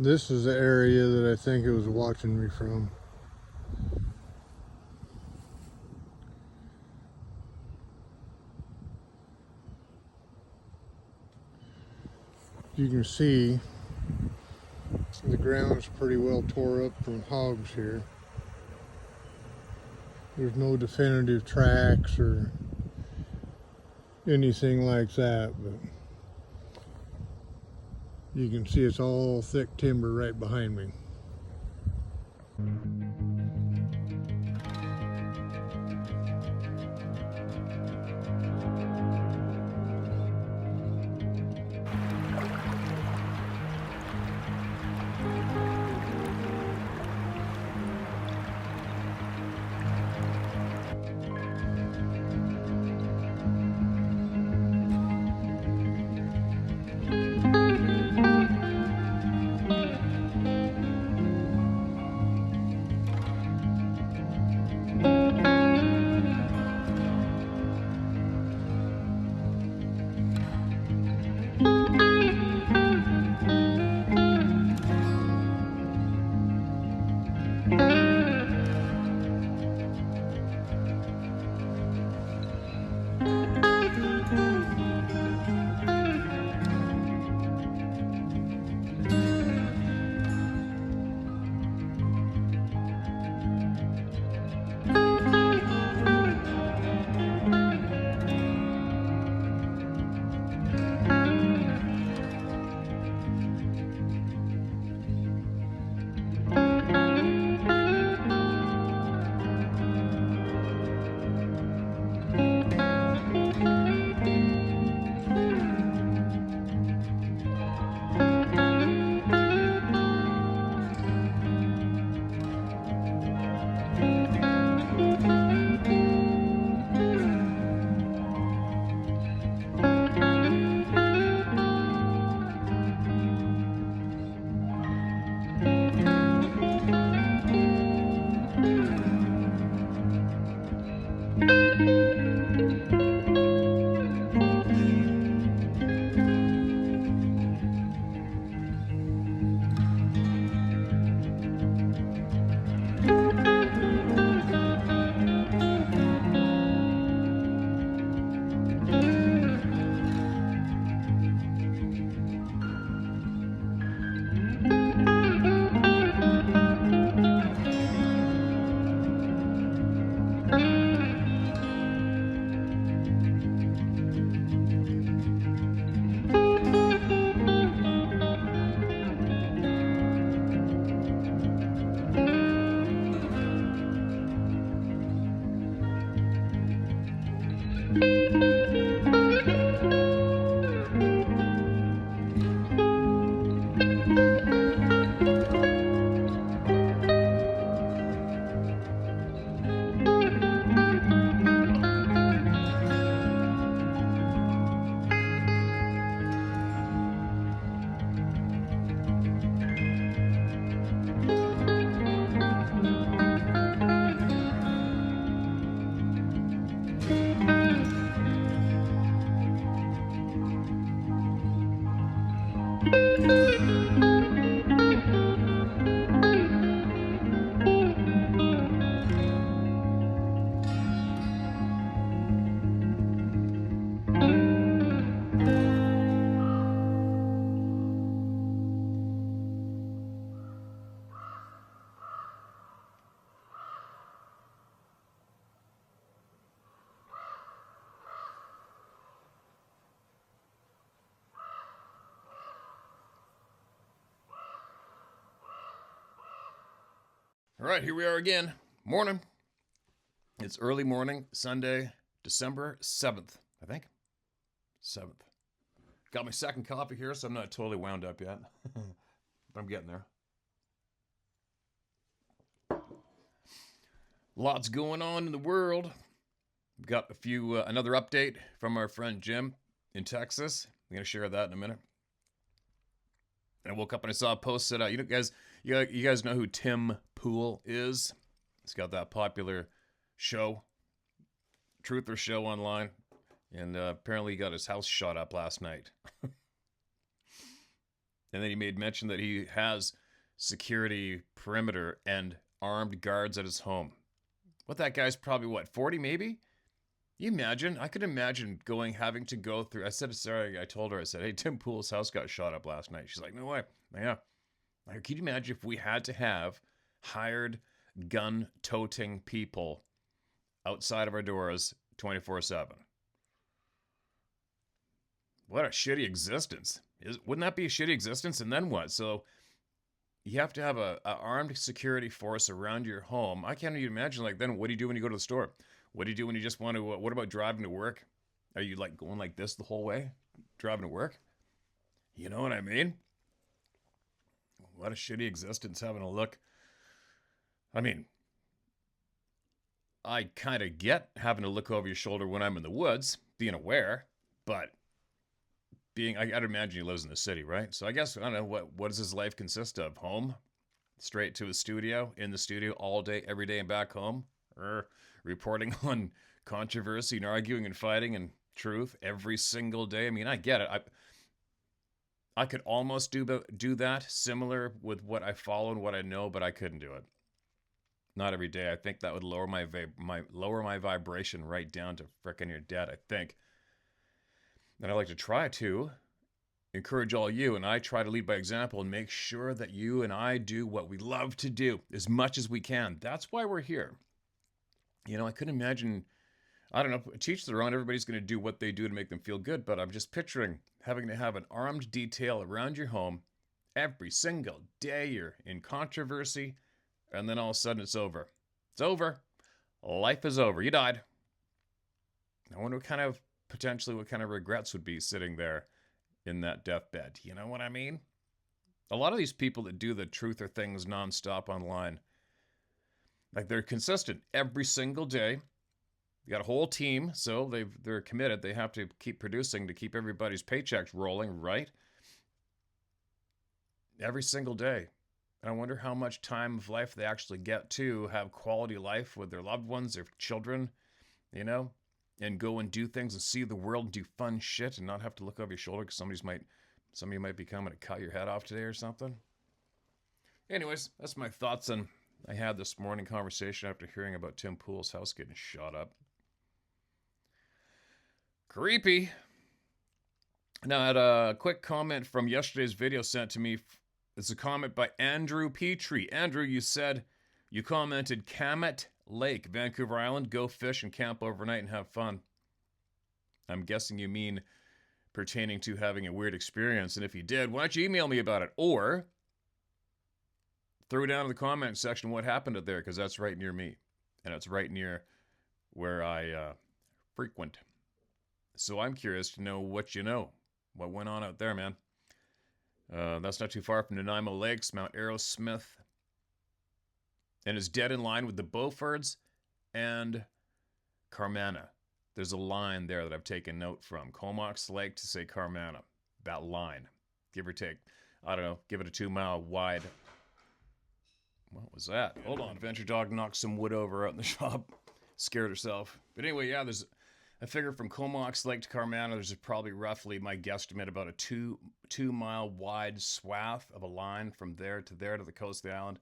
This is the area that I think it was watching me from. You can see the ground is pretty well tore up from hogs here. There's no definitive tracks or anything like that, but you can see it's all thick timber right behind me. All right, here we are again. Morning. It's early morning, Sunday, December 7th, I think. 7th. Got my second coffee here, so I'm not totally wound up yet. But I'm getting there. Lots going on in the world. We've got another update from our friend Jim in Texas. I'm going to share that in a minute. And I woke up and I saw a post that you guys know who Tim Pool is. He's got that popular show, Truther show online, and apparently he got his house shot up last night. And then he made mention that he has security perimeter and armed guards at his home. What, that guy's probably, what, 40 maybe? You imagine? I could imagine having to go through. I said, sorry, I told her, I said, hey, Tim Pool's house got shot up last night. She's like, no way. Yeah. Like, can you imagine if we had to have hired gun-toting people outside of our doors 24/7? What a shitty existence. Wouldn't that be a shitty existence? And then what? So you have to have a armed security force around your home. I can't even imagine, like, then what do you do when you go to the store? What do you do when you just want to, what about driving to work? Are you like going like this the whole way? Driving to work? You know what I mean? What a shitty existence having a look. I mean, I kind of get having to look over your shoulder when I'm in the woods, being aware, but I'd imagine he lives in the city, right? So I guess, I don't know, what does his life consist of? Home? Straight to his studio, in the studio all day, every day, and back home? Reporting on controversy and arguing and fighting and truth every single day? I mean, I get it. I could almost do that, similar with what I follow and what I know, but I couldn't do it. Not every day. I think that would lower my vibration right down to frickin' your dead, I think. And I like to try to encourage all you, and I try to lead by example and make sure that you and I do what we love to do as much as we can. That's why we're here. You know, I couldn't imagine, I don't know, teach their own. Everybody's going to do what they do to make them feel good, but I'm just picturing having to have an armed detail around your home every single day. You're in controversy, and then all of a sudden it's over. It's over. Life is over. You died. I wonder what kind of regrets would be sitting there in that deathbed. You know what I mean? A lot of these people that do the truth or things nonstop online, like, they're consistent every single day. You got a whole team, so they're committed. They have to keep producing to keep everybody's paychecks rolling, right? Every single day. And I wonder how much time of life they actually get to have quality life with their loved ones, their children, you know, and go and do things and see the world and do fun shit and not have to look over your shoulder because somebody might be coming to cut your head off today or something. Anyways, that's my thoughts on I had this morning conversation after hearing about Tim Pool's house getting shot up. Creepy. Now, I had a quick comment from yesterday's video sent to me. It's a comment by Andrew Petrie. Andrew, you commented, Camet Lake, Vancouver Island, go fish and camp overnight and have fun. I'm guessing you mean pertaining to having a weird experience. And if you did, why don't you email me about it? Or throw down in the comment section what happened up there, because that's right near me. And it's right near where I frequent. So I'm curious to know what you know. What went on out there, man? That's not too far from Nanaimo Lakes, Mount Arrowsmith, and is dead in line with the Beaufords and Carmanah. There's a line there that I've taken note from. Comox Lake to say Carmanah. That line, give or take. I don't know, give it a 2 mile wide. What was that? Hold on. Adventure Dog knocked some wood over out in the shop. Scared herself. But anyway, yeah, there's I figure from Comox Lake to Carmanah, there's probably roughly, my guesstimate, about a 2 mile wide swath of a line from there to the coast of the island,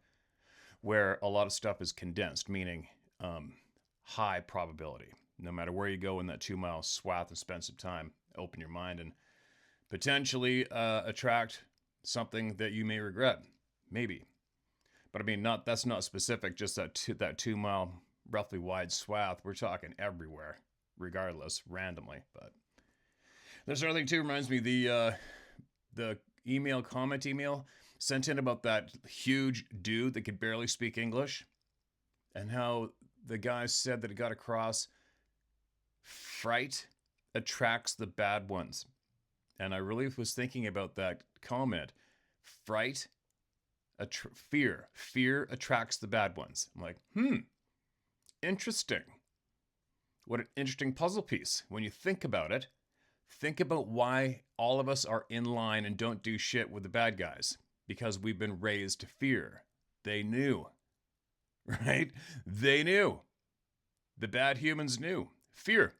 where a lot of stuff is condensed, meaning high probability. No matter where you go in that 2 mile swath and spend some time, open your mind and potentially attract something that you may regret. Maybe. But I mean, that's not specific, just that 2 mile roughly wide swath. We're talking everywhere, regardless, randomly. But there's another thing too, reminds me, the comment email sent in about that huge dude that could barely speak English, and how the guy said that it got across, fright attracts the bad ones. And I really was thinking about that comment. Fright, fear attracts the bad ones. I'm like, interesting. What an interesting puzzle piece. When you think about it, think about why all of us are in line and don't do shit with the bad guys. Because we've been raised to fear. They knew. Right? They knew. The bad humans knew. Fear.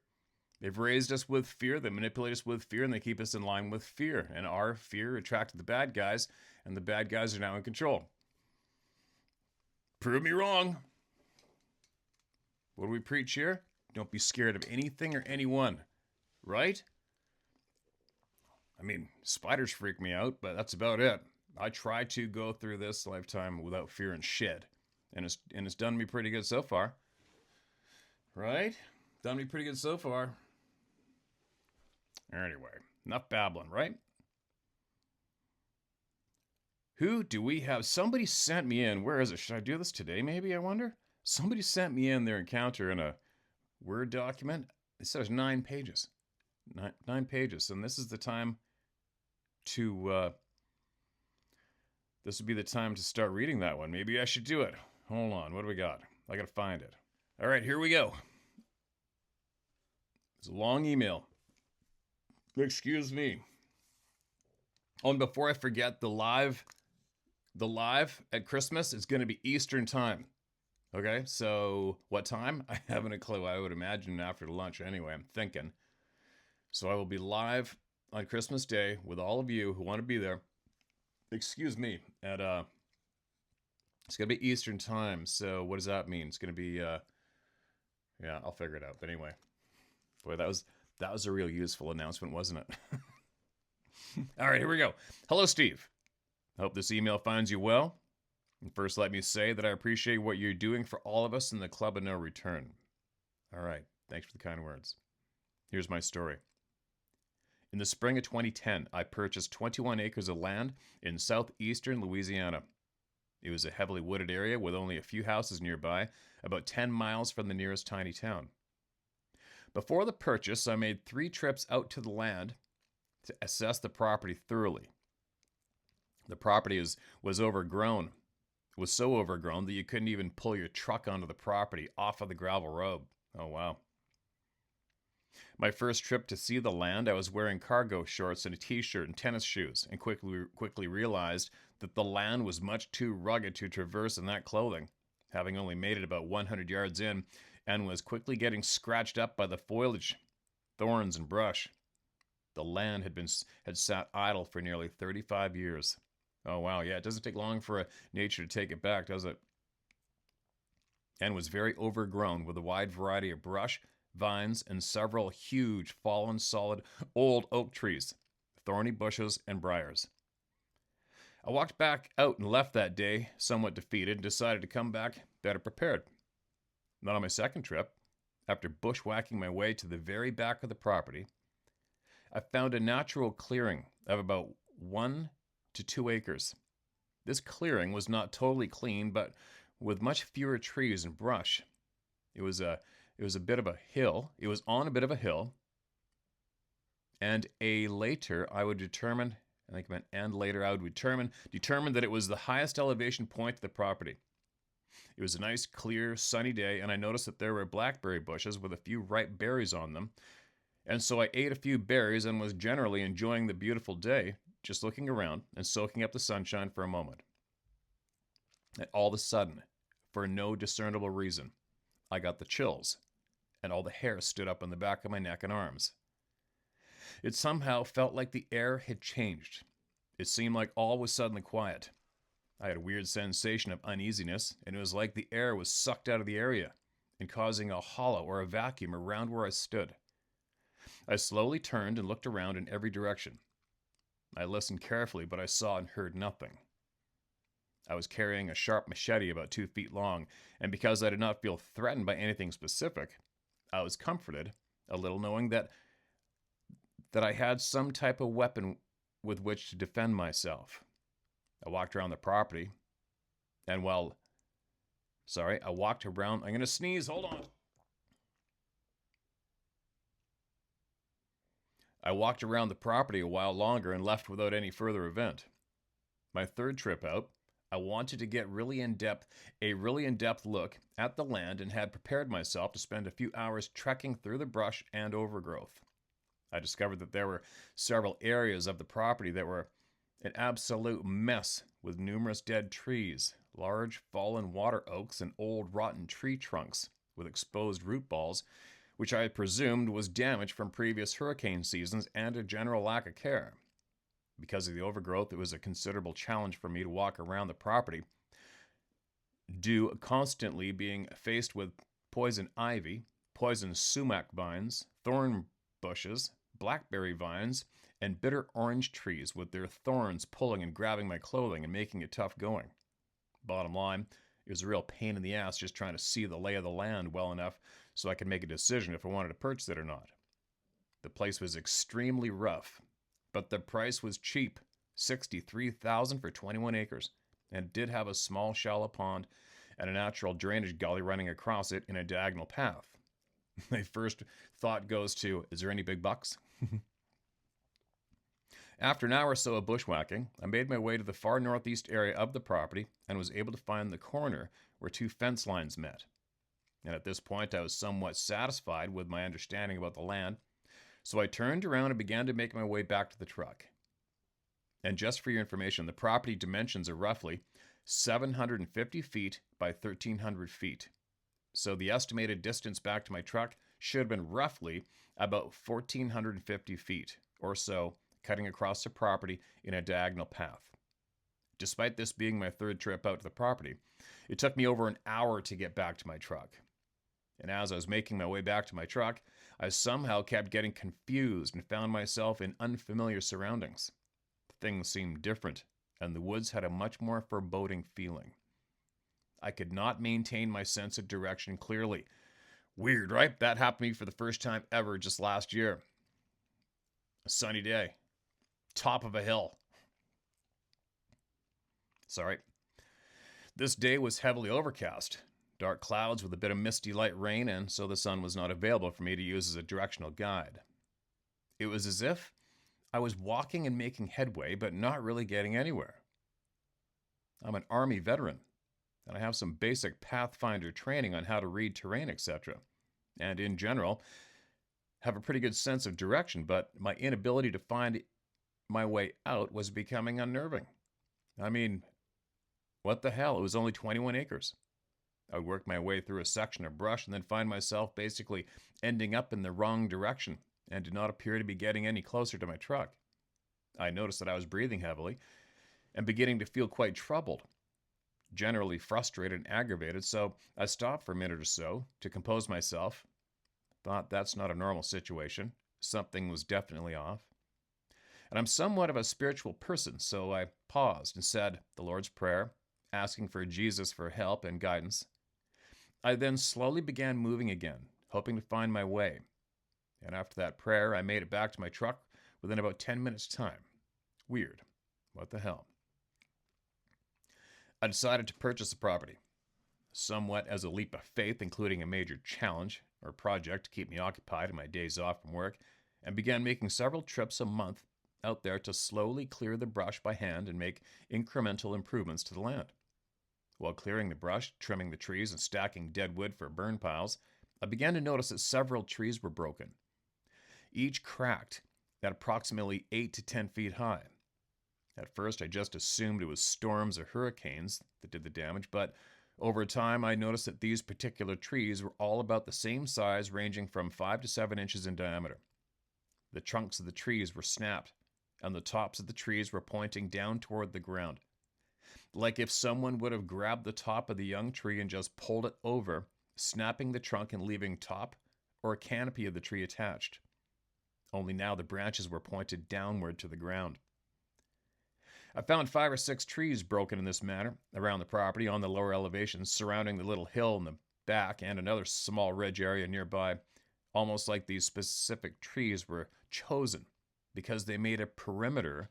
They've raised us with fear, they manipulate us with fear, and they keep us in line with fear. And our fear attracted the bad guys, and the bad guys are now in control. Prove me wrong. What do we preach here? Don't be scared of anything or anyone, right? I mean, spiders freak me out, but that's about it. I try to go through this lifetime without fear and shit, and it's done me pretty good so far, right? Done me pretty good so far. Anyway, enough babbling, right? Who do we have? Somebody sent me in. Where is it? Should I do this today, maybe? I wonder. Somebody sent me in their encounter in a Word document. It says 9 pages. 9 pages. And this is the time to... this would be the time to start reading that one. Maybe I should do it. Hold on. What do we got? I got to find it. All right, here we go. It's a long email. Excuse me. Oh, and before I forget, the live at Christmas is going to be Eastern time. Okay, so what time? I haven't a clue. I would imagine after lunch anyway, I'm thinking. So I will be live on Christmas Day with all of you who want to be there. Excuse me. At it's going to be Eastern time. So what does that mean? It's going to be yeah, I'll figure it out. But anyway, boy, that was a real useful announcement, wasn't it? All right, here we go. Hello, Steve. Hope this email finds you well. And first, let me say that I appreciate what you're doing for all of us in the Club of No Return. All right, thanks for the kind words. Here's my story. In the spring of 2010, I purchased 21 acres of land in southeastern Louisiana. It was a heavily wooded area with only a few houses nearby, about 10 miles from the nearest tiny town. Before the purchase, I made 3 trips out to the land to assess the property thoroughly. The property was overgrown. It was so overgrown that you couldn't even pull your truck onto the property off of the gravel road. Oh, wow. My first trip to see the land, I was wearing cargo shorts and a t-shirt and tennis shoes, and quickly realized that the land was much too rugged to traverse in that clothing, having only made it about 100 yards in, and was quickly getting scratched up by the foliage, thorns, and brush. The land had sat idle for nearly 35 years. Oh, wow. Yeah, it doesn't take long for nature to take it back, does it? And was very overgrown with a wide variety of brush, vines, and several huge, fallen, solid, old oak trees, thorny bushes, and briars. I walked back out and left that day, somewhat defeated, and decided to come back better prepared. Not on my second trip. After bushwhacking my way to the very back of the property, I found a natural clearing of about 1 to 2 acres. This clearing was not totally clean, but with much fewer trees and brush. It was a bit of a hill. It was on a bit of a hill. And later I would determine that it was the highest elevation point of the property. It was a nice, clear, sunny day, and I noticed that there were blackberry bushes with a few ripe berries on them. And so I ate a few berries and was generally enjoying the beautiful day, just looking around and soaking up the sunshine for a moment. And all of a sudden, for no discernible reason, I got the chills, and all the hair stood up on the back of my neck and arms. It somehow felt like the air had changed. It seemed like all was suddenly quiet. I had a weird sensation of uneasiness, and it was like the air was sucked out of the area and causing a hollow or a vacuum around where I stood. I slowly turned and looked around in every direction. I listened carefully, but I saw and heard nothing. I was carrying a sharp machete about 2 feet long, and because I did not feel threatened by anything specific, I was comforted a little knowing that I had some type of weapon with which to defend myself. I walked around the property, and I'm going to sneeze, hold on. I walked around the property a while longer and left without any further event. My third trip out, I wanted to get a really in-depth look at the land and had prepared myself to spend a few hours trekking through the brush and overgrowth. I discovered that there were several areas of the property that were an absolute mess with numerous dead trees, large fallen water oaks, and old rotten tree trunks with exposed root balls, which I presumed was damage from previous hurricane seasons and a general lack of care. Because of the overgrowth, it was a considerable challenge for me to walk around the property, due constantly being faced with poison ivy, poison sumac vines, thorn bushes, blackberry vines, and bitter orange trees with their thorns pulling and grabbing my clothing and making it tough going. Bottom line, it was a real pain in the ass just trying to see the lay of the land well enough so I could make a decision if I wanted to purchase it or not. The place was extremely rough, but the price was cheap, $63,000 for 21 acres, and it did have a small shallow pond and a natural drainage gully running across it in a diagonal path. My first thought goes to, is there any big bucks? After an hour or so of bushwhacking, I made my way to the far northeast area of the property and was able to find the corner where two fence lines met. And at this point, I was somewhat satisfied with my understanding about the land, so I turned around and began to make my way back to the truck. And just for your information, the property dimensions are roughly 750 feet by 1,300 feet. So the estimated distance back to my truck should have been roughly about 1,450 feet or so, cutting across the property in a diagonal path. Despite this being my third trip out to the property, it took me over an hour to get back to my truck. And as I was making my way back to my truck, I somehow kept getting confused and found myself in unfamiliar surroundings. Things seemed different, and the woods had a much more foreboding feeling. I could not maintain my sense of direction clearly. Weird, right? That happened to me for the first time ever just last year. A sunny day. Top of a hill. Sorry. This day was heavily overcast. Dark clouds with a bit of misty light rain, and so the sun was not available for me to use as a directional guide. It was as if I was walking and making headway, but not really getting anywhere. I'm an Army veteran, and I have some basic Pathfinder training on how to read terrain, etc. And in general, have a pretty good sense of direction, but my inability to find my way out was becoming unnerving. I mean, what the hell? It was only 21 acres. I would work my way through a section of brush and then find myself basically ending up in the wrong direction and did not appear to be getting any closer to my truck. I noticed that I was breathing heavily and beginning to feel quite troubled, generally frustrated and aggravated, so I stopped for a minute or so to compose myself. Thought that's not a normal situation. Something was definitely off. And I'm somewhat of a spiritual person, so I paused and said the Lord's Prayer, asking for Jesus for help and guidance. I then slowly began moving again, hoping to find my way. And after that prayer, I made it back to my truck within about 10 minutes' time. Weird. What the hell? I decided to purchase the property, somewhat as a leap of faith, including a major challenge or project to keep me occupied in my days off from work, and began making several trips a month out there to slowly clear the brush by hand and make incremental improvements to the land. While clearing the brush, trimming the trees, and stacking dead wood for burn piles, I began to notice that several trees were broken, each cracked at approximately 8 to 10 feet high. At first, I just assumed it was storms or hurricanes that did the damage, but over time, I noticed that these particular trees were all about the same size, ranging from 5 to 7 inches in diameter. The trunks of the trees were snapped, and the tops of the trees were pointing down toward the ground, like if someone would have grabbed the top of the young tree and just pulled it over, snapping the trunk and leaving top or a canopy of the tree attached. Only now the branches were pointed downward to the ground. I found 5 or 6 trees broken in this manner around the property on the lower elevations surrounding the little hill in the back and another small ridge area nearby, almost like these specific trees were chosen because they made a perimeter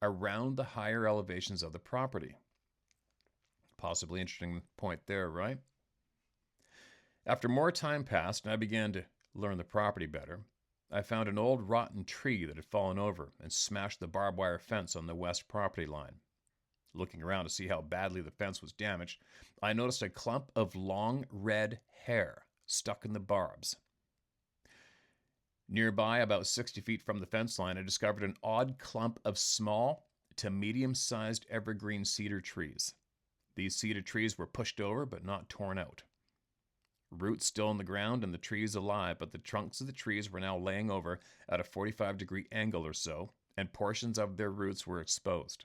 around the higher elevations of the property. Possibly interesting point there, right? After more time passed and I began to learn the property better, I found an old rotten tree that had fallen over and smashed the barbed wire fence on the west property line. Looking around to see how badly the fence was damaged, I noticed a clump of long red hair stuck in the barbs. Nearby, about 60 feet from the fence line, I discovered an odd clump of small to medium-sized evergreen cedar trees. These cedar trees were pushed over but not torn out. roots still in the ground and the trees alive, but the trunks of the trees were now laying over at a 45-degree angle or so, and portions of their roots were exposed.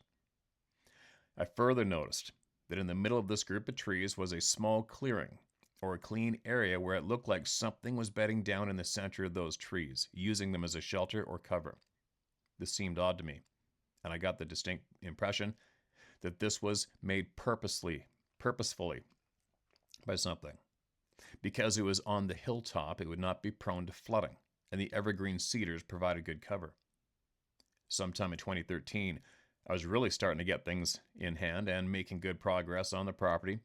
I further noticed that in the middle of this group of trees was a small clearing, or a clean area where it looked like something was bedding down in the center of those trees, using them as a shelter or cover. This seemed odd to me, and I got the distinct impression that this was made purposefully by something. Because it was on the hilltop, it would not be prone to flooding, and the evergreen cedars provided good cover. Sometime in 2013, I was really starting to get things in hand and making good progress on the property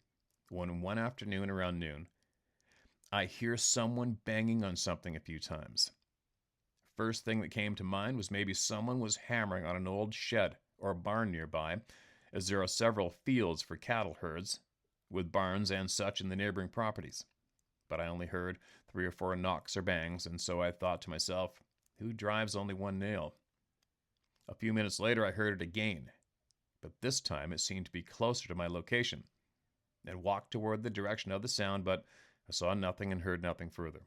when one afternoon around noon, I hear someone banging on something a few times. First thing that came to mind was maybe someone was hammering on an old shed or barn nearby, as there are several fields for cattle herds, with barns and such in the neighboring properties. But I only heard 3 or 4 knocks or bangs, and so I thought to myself, who drives only one nail? A few minutes later, I heard it again, but this time it seemed to be closer to my location, and walked toward the direction of the sound, but I saw nothing and heard nothing further.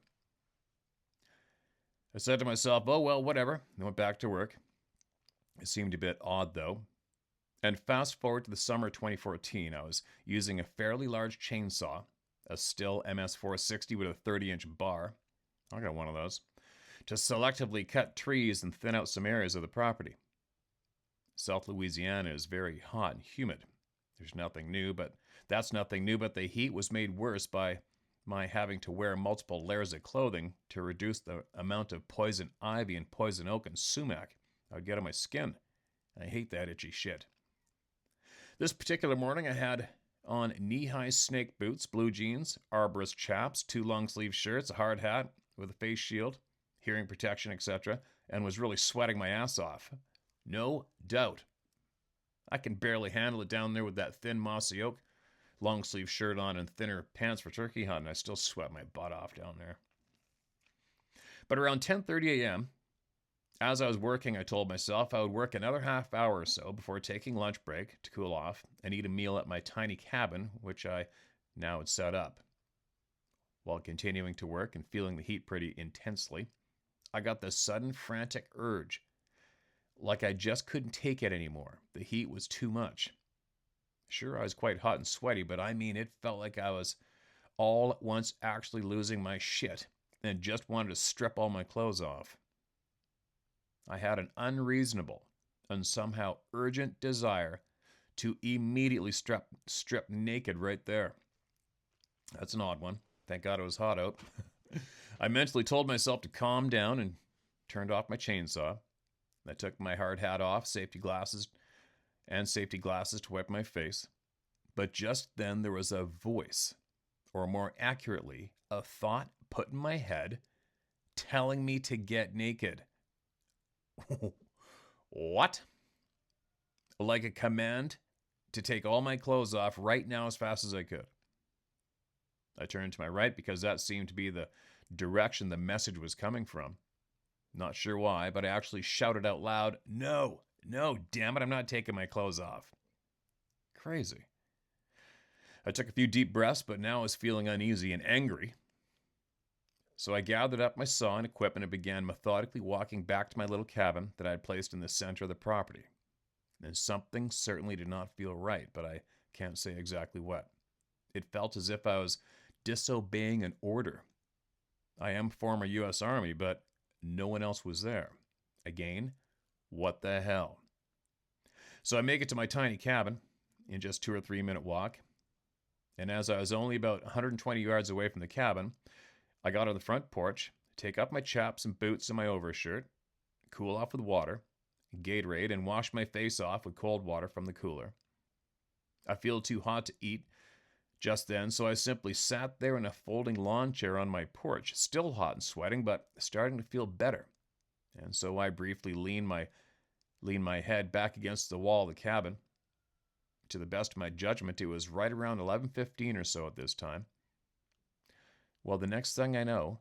I said to myself, oh well, whatever, and went back to work. It seemed a bit odd, though. And fast forward to the summer of 2014, I was using a fairly large chainsaw, a Stihl MS460 with a 30-inch bar, I got one of those, to selectively cut trees and thin out some areas of the property. South Louisiana is very hot and humid. That's nothing new, but the heat was made worse by my having to wear multiple layers of clothing to reduce the amount of poison ivy and poison oak and sumac I would get on my skin. I hate that itchy shit. This particular morning I had on knee-high snake boots, blue jeans, arborist chaps, 2 long-sleeve shirts, a hard hat with a face shield, hearing protection, etc., and was really sweating my ass off. No doubt. I can barely handle it down there with that thin mossy oak long-sleeve shirt on and thinner pants for turkey hunting. I still sweat my butt off down there. But around 10:30 a.m., as I was working, I told myself I would work another half hour or so before taking lunch break to cool off and eat a meal at my tiny cabin, which I now had set up. While continuing to work and feeling the heat pretty intensely, I got this sudden frantic urge, like I just couldn't take it anymore. The heat was too much. Sure, I was quite hot and sweaty, but I mean, it felt like I was all at once actually losing my shit and just wanted to strip all my clothes off. I had an unreasonable and somehow urgent desire to immediately strip naked right there. That's an odd one. Thank God it was hot out. I mentally told myself to calm down and turned off my chainsaw. I took my hard hat off, safety glasses to wipe my face. But just then there was a voice, or more accurately, a thought put in my head telling me to get naked. What? Like a command to take all my clothes off right now as fast as I could. I turned to my right because that seemed to be the direction the message was coming from. Not sure why, but I actually shouted out loud, no, damn it, I'm not taking my clothes off. Crazy. I took a few deep breaths, but now I was feeling uneasy and angry. So I gathered up my saw and equipment and began methodically walking back to my little cabin that I had placed in the center of the property. And something certainly did not feel right, but I can't say exactly what. It felt as if I was disobeying an order. I am former U.S. Army, but no one else was there. Again, what the hell? So I make it to my tiny cabin in just 2 or 3 minute walk. And as I was only about 120 yards away from the cabin, I got on the front porch, take off my chaps and boots and my overshirt, cool off with water, Gatorade, and wash my face off with cold water from the cooler. I feel too hot to eat just then, so I simply sat there in a folding lawn chair on my porch, still hot and sweating, but starting to feel better. And so I briefly leaned my head back against the wall of the cabin. To the best of my judgment, it was right around 11:15 or so at this time. Well, the next thing I know,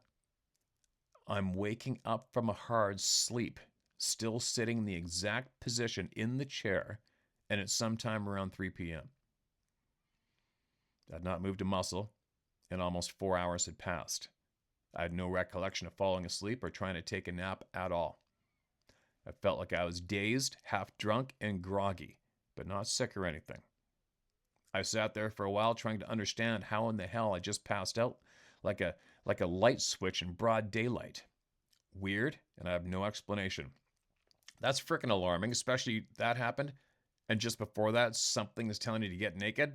I'm waking up from a hard sleep, still sitting in the exact position in the chair, and it's sometime around 3 p.m. I'd not moved a muscle, and almost 4 hours had passed. I had no recollection of falling asleep or trying to take a nap at all. I felt like I was dazed, half drunk, and groggy, but not sick or anything. I sat there for a while trying to understand how in the hell I just passed out like a light switch in broad daylight. Weird, and I have no explanation. That's freaking alarming, especially that happened, and just before that, something is telling you to get naked.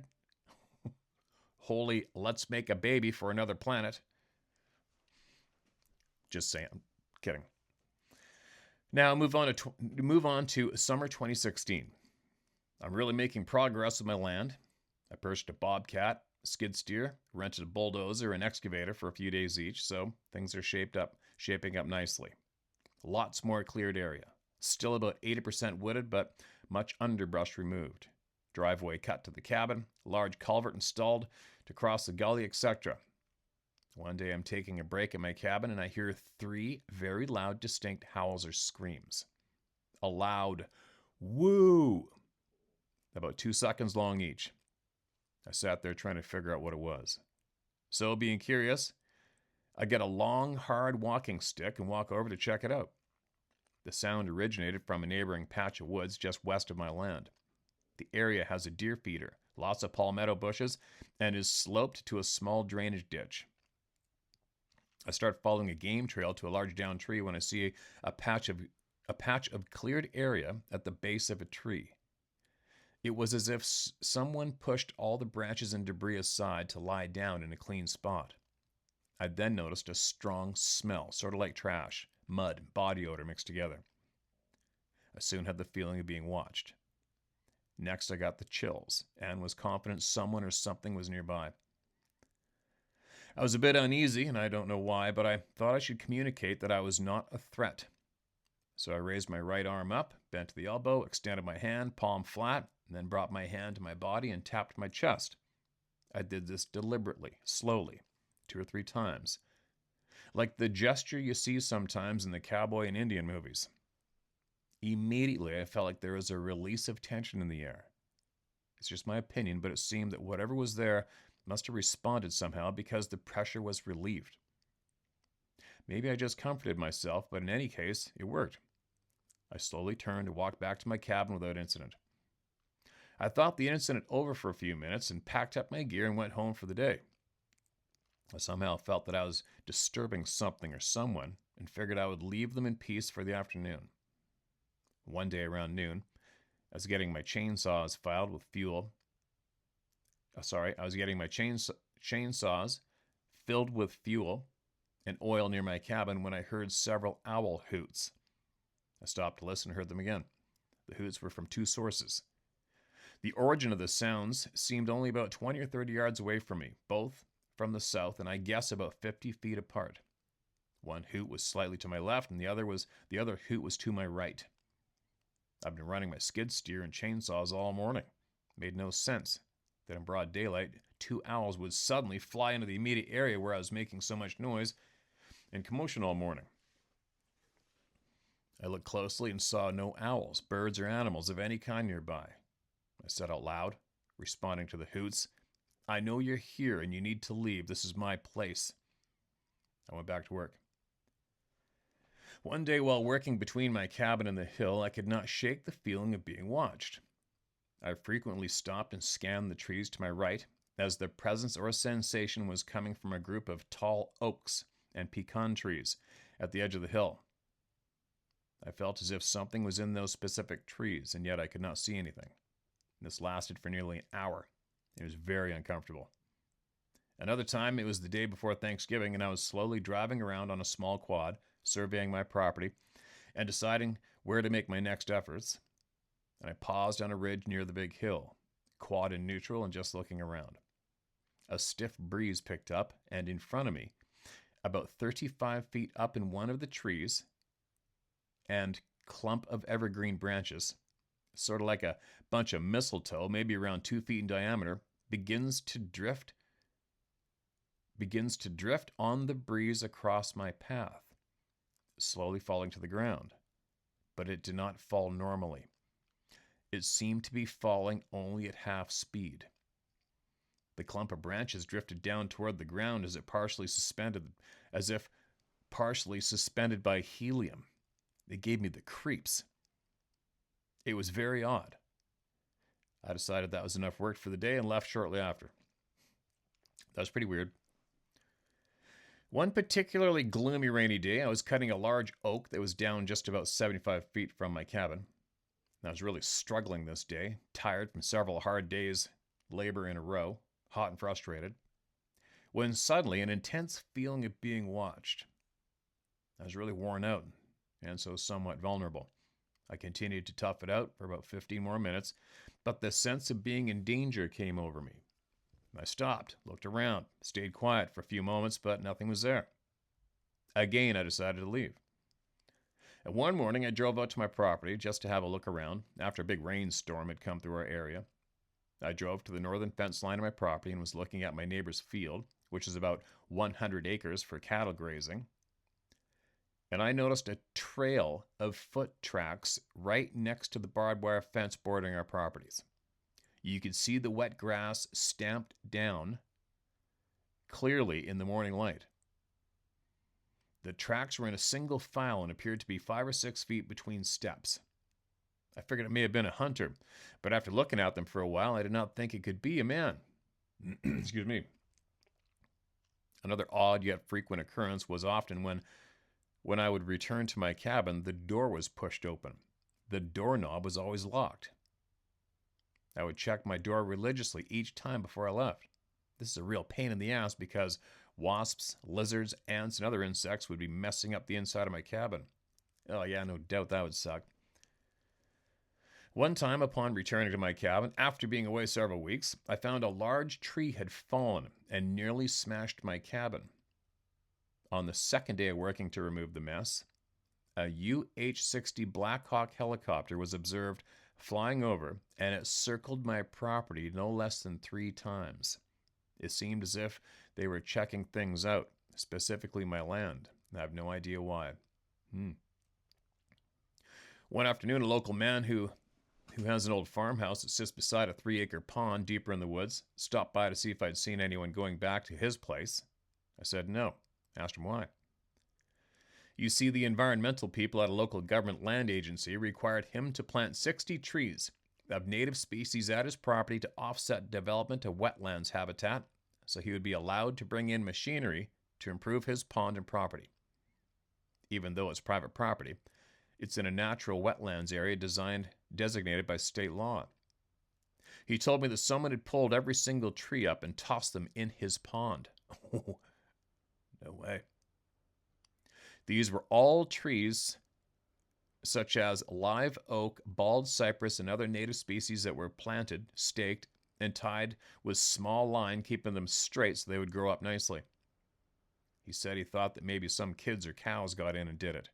Holy, let's make a baby for another planet. Just saying. Kidding. Now move on to summer 2016. I'm really making progress with my land. I purchased a bobcat, a skid steer, rented a bulldozer, and excavator for a few days each, so things are shaping up nicely. Lots more cleared area. Still about 80% wooded, but much underbrush removed. Driveway cut to the cabin, large culvert installed to cross the gully, etc. One day I'm taking a break in my cabin and I hear 3 very loud, distinct howls or screams. A loud woo, about 2 seconds long each. I sat there trying to figure out what it was. So, being curious, I get a long, hard walking stick and walk over to check it out. The sound originated from a neighboring patch of woods just west of my land. The area has a deer feeder, lots of palmetto bushes, and is sloped to a small drainage ditch. I start following a game trail to a large downed tree when I see a patch of cleared area at the base of a tree. It was as if someone pushed all the branches and debris aside to lie down in a clean spot. I then noticed a strong smell, sort of like trash, mud, body odor mixed together. I soon had the feeling of being watched. Next, I got the chills and was confident someone or something was nearby. I was a bit uneasy, and I don't know why, but I thought I should communicate that I was not a threat. So I raised my right arm up, bent to the elbow, extended my hand, palm flat, and then brought my hand to my body and tapped my chest. I did this deliberately, slowly, 2 or 3 times, like the gesture you see sometimes in the cowboy and Indian movies. Immediately, I felt like there was a release of tension in the air. It's just my opinion, but it seemed that whatever was there must have responded somehow because the pressure was relieved. Maybe I just comforted myself, but in any case, it worked. I slowly turned and walked back to my cabin without incident. I thought the incident over for a few minutes and packed up my gear and went home for the day. I somehow felt that I was disturbing something or someone and figured I would leave them in peace for the afternoon. One day around noon, I was getting my chainsaws filled with fuel. I was getting my chainsaws filled with fuel and oil near my cabin when I heard several owl hoots. I stopped to listen and heard them again. The hoots were from 2 sources. The origin of the sounds seemed only about 20 or 30 yards away from me, both from the south and I guess about 50 feet apart. One hoot was slightly to my left and the other hoot was to my right. I've been running my skid steer and chainsaws all morning. It made no sense that in broad daylight, 2 owls would suddenly fly into the immediate area where I was making so much noise and commotion all morning. I looked closely and saw no owls, birds, or animals of any kind nearby. I said out loud, responding to the hoots, "I know you're here and you need to leave. This is my place." I went back to work. One day while working between my cabin and the hill, I could not shake the feeling of being watched. I frequently stopped and scanned the trees to my right, as the presence or sensation was coming from a group of tall oaks and pecan trees at the edge of the hill. I felt as if something was in those specific trees, and yet I could not see anything. This lasted for nearly an hour. It was very uncomfortable. Another time, it was the day before Thanksgiving, and I was slowly driving around on a small quad, surveying my property, and deciding where to make my next efforts. And I paused on a ridge near the big hill, quad in neutral and just looking around. A stiff breeze picked up, and in front of me, about 35 feet up in one of the trees and clump of evergreen branches, sort of like a bunch of mistletoe, maybe around 2 feet in diameter, begins to drift on the breeze across my path, slowly falling to the ground. But it did not fall normally. It seemed to be falling only at half speed. The clump of branches drifted down toward the ground as if partially suspended by helium. It gave me the creeps. It was very odd. I decided that was enough work for the day and left shortly after. That was pretty weird. One particularly gloomy rainy day, I was cutting a large oak that was down just about 75 feet from my cabin. I was really struggling this day, tired from several hard days' labor in a row, hot and frustrated, when suddenly an intense feeling of being watched. I was really worn out and so somewhat vulnerable. I continued to tough it out for about 15 more minutes, but the sense of being in danger came over me. I stopped, looked around, stayed quiet for a few moments, but nothing was there. Again, I decided to leave. And one morning, I drove out to my property just to have a look around after a big rainstorm had come through our area. I drove to the northern fence line of my property and was looking at my neighbor's field, which is about 100 acres for cattle grazing. And I noticed a trail of foot tracks right next to the barbed wire fence bordering our properties. You could see the wet grass stamped down clearly in the morning light. The tracks were in a single file and appeared to be 5 or 6 feet between steps. I figured it may have been a hunter, but after looking at them for a while, I did not think it could be a man. Excuse me. Another odd yet frequent occurrence was often when I would return to my cabin, the door was pushed open. The doorknob was always locked. I would check my door religiously each time before I left. This is a real pain in the ass because wasps, lizards, ants, and other insects would be messing up the inside of my cabin. Oh yeah, no doubt that would suck. One time, upon returning to my cabin, after being away several weeks, I found a large tree had fallen and nearly smashed my cabin. On the second day of working to remove the mess, a UH-60 Black Hawk helicopter was observed flying over, and it circled my property no less than 3 times. It seemed as if they were checking things out, specifically my land. I have no idea why. One afternoon, a local man who has an old farmhouse that sits beside a 3-acre pond deeper in the woods stopped by to see if I'd seen anyone going back to his place. I said no. Asked him why. You see, the environmental people at a local government land agency required him to plant 60 trees of native species at his property to offset development of wetlands habitat, so he would be allowed to bring in machinery to improve his pond and property. Even though it's private property, it's in a natural wetlands area designated by state law. He told me that someone had pulled every single tree up and tossed them in his pond. No way. These were all trees such as live oak, bald cypress, and other native species that were planted, staked, and tied with small line, keeping them straight so they would grow up nicely. He said he thought that maybe some kids or cows got in and did it.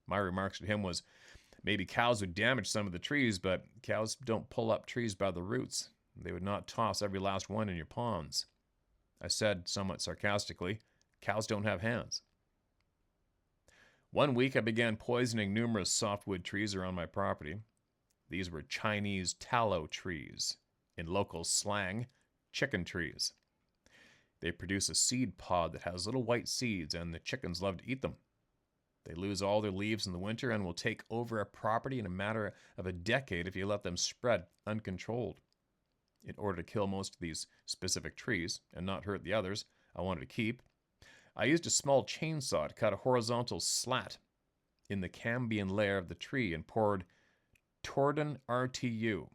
My remarks to him was, maybe cows would damage some of the trees, but cows don't pull up trees by the roots. They would not toss every last one in your ponds. I said, somewhat sarcastically, cows don't have hands. One week, I began poisoning numerous softwood trees around my property. These were Chinese tallow trees. In local slang, chicken trees. They produce a seed pod that has little white seeds, and the chickens love to eat them. They lose all their leaves in the winter and will take over a property in a matter of a decade if you let them spread uncontrolled. In order to kill most of these specific trees and not hurt the others I wanted to keep, I used a small chainsaw to cut a horizontal slat in the cambium layer of the tree and poured Tordon RTU,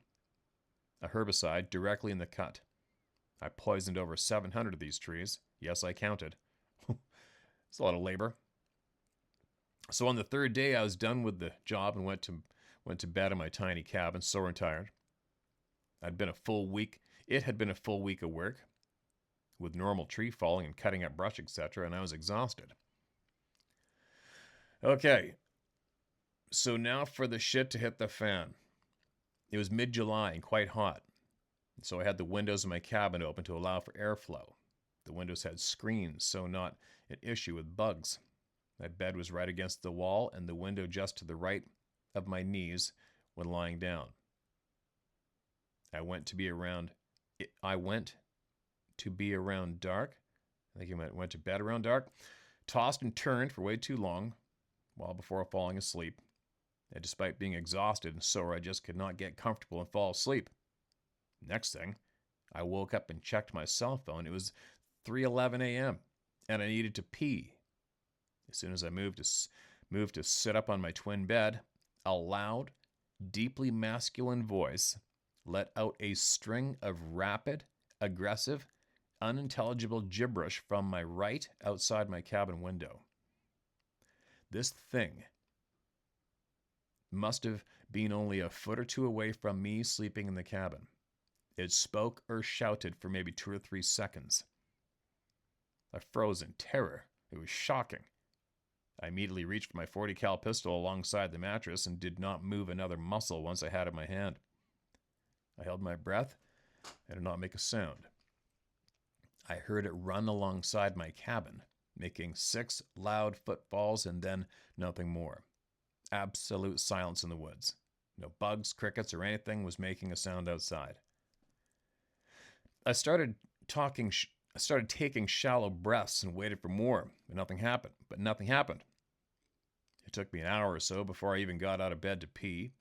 a herbicide, directly in the cut. I poisoned over 700 of these trees. Yes, I counted. It's a lot of labor. So on the 3rd day, I was done with the job and went to bed in my tiny cabin, sore and tired. It had been a full week of work, with normal tree falling and cutting up brush, etc., and I was exhausted. Okay, so now for the shit to hit the fan. It was mid-July and quite hot, so I had the windows in my cabin open to allow for airflow. The windows had screens, so not an issue with bugs. My bed was right against the wall and the window just to the right of my knees when lying down. I went to be around dark. I think he went to bed around dark. Tossed and turned for way too long, while before falling asleep. And despite being exhausted and sore, I just could not get comfortable and fall asleep. Next thing, I woke up and checked my cell phone. It was 3:11 a.m. and I needed to pee. As soon as I moved to sit up on my twin bed, a loud, deeply masculine voice let out a string of rapid, aggressive, unintelligible gibberish from my right outside my cabin window. This thing must have been only a foot or two away from me sleeping in the cabin. It spoke or shouted for maybe 2 or 3 seconds. I froze in terror. It was shocking. I immediately reached for my .40 cal pistol alongside the mattress and did not move another muscle once I had it in my hand. I held my breath and did not make a sound. I heard it run alongside my cabin, making 6 loud footfalls and then nothing more. Absolute silence in the woods. No bugs, crickets, or anything was making a sound outside. I started taking shallow breaths and waited for more, but nothing happened. It took me an hour or so before I even got out of bed to pee.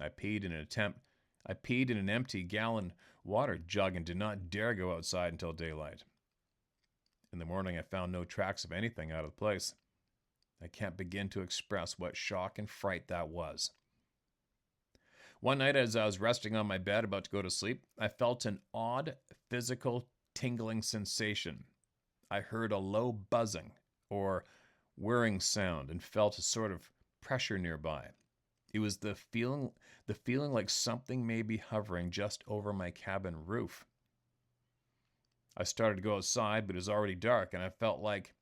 I peed in an empty gallon water jug and did not dare go outside until daylight. In the morning, I found no tracks of anything out of the place. I can't begin to express what shock and fright that was. One night, as I was resting on my bed about to go to sleep, I felt an odd physical tingling sensation. I heard a low buzzing or whirring sound and felt a sort of pressure nearby. It was the feeling like something may be hovering just over my cabin roof. I started to go outside, but it was already dark, and I felt like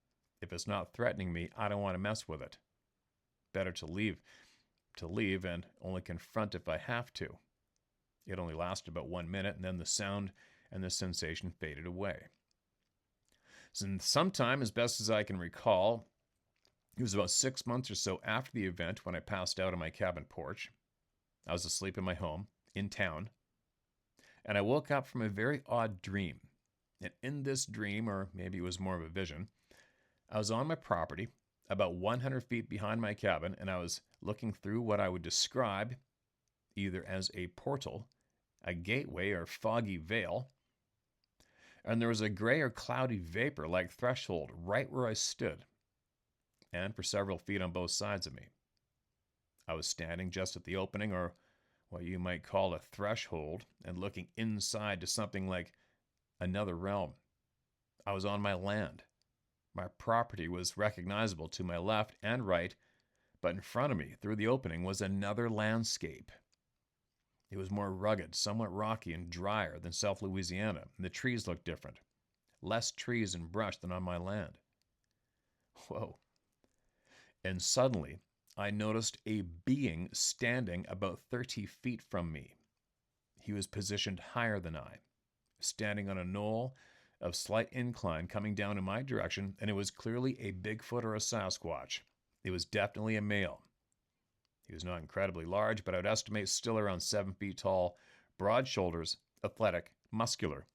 if it's not threatening me, I don't want to mess with it. Better to leave and only confront if I have to. It only lasted about 1 minute, and then the sound and the sensation faded away. So sometime, as best as I can recall, it was about 6 months or so after the event when I passed out on my cabin porch. I was asleep in my home, in town, and I woke up from a very odd dream. And in this dream, or maybe it was more of a vision, I was on my property, about 100 feet behind my cabin, and I was looking through what I would describe either as a portal, a gateway, or foggy veil, and there was a gray or cloudy vapor-like threshold right where I stood, and for several feet on both sides of me. I was standing just at the opening, or what you might call a threshold, and looking inside to something like another realm. I was on my land. My property was recognizable to my left and right, but in front of me, through the opening, was another landscape. It was more rugged, somewhat rocky, and drier than South Louisiana, and the trees looked different. Less trees and brush than on my land. Whoa. And suddenly, I noticed a being standing about 30 feet from me. He was positioned higher than I, standing on a knoll of slight incline coming down in my direction, and it was clearly a Bigfoot or a Sasquatch. It was definitely a male. He was not incredibly large, but I would estimate still around 7 feet tall, broad shoulders, athletic, muscular,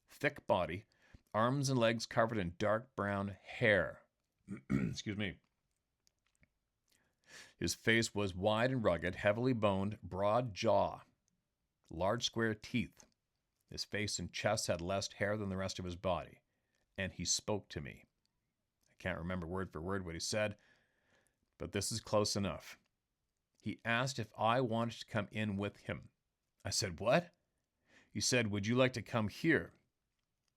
thick body, arms and legs covered in dark brown hair. Excuse me. His face was wide and rugged, heavily boned, broad jaw, large square teeth. His face and chest had less hair than the rest of his body, and he spoke to me. I can't remember word for word what he said, but this is close enough. He asked if I wanted to come in with him. I said, "What?" He said, "Would you like to come here?"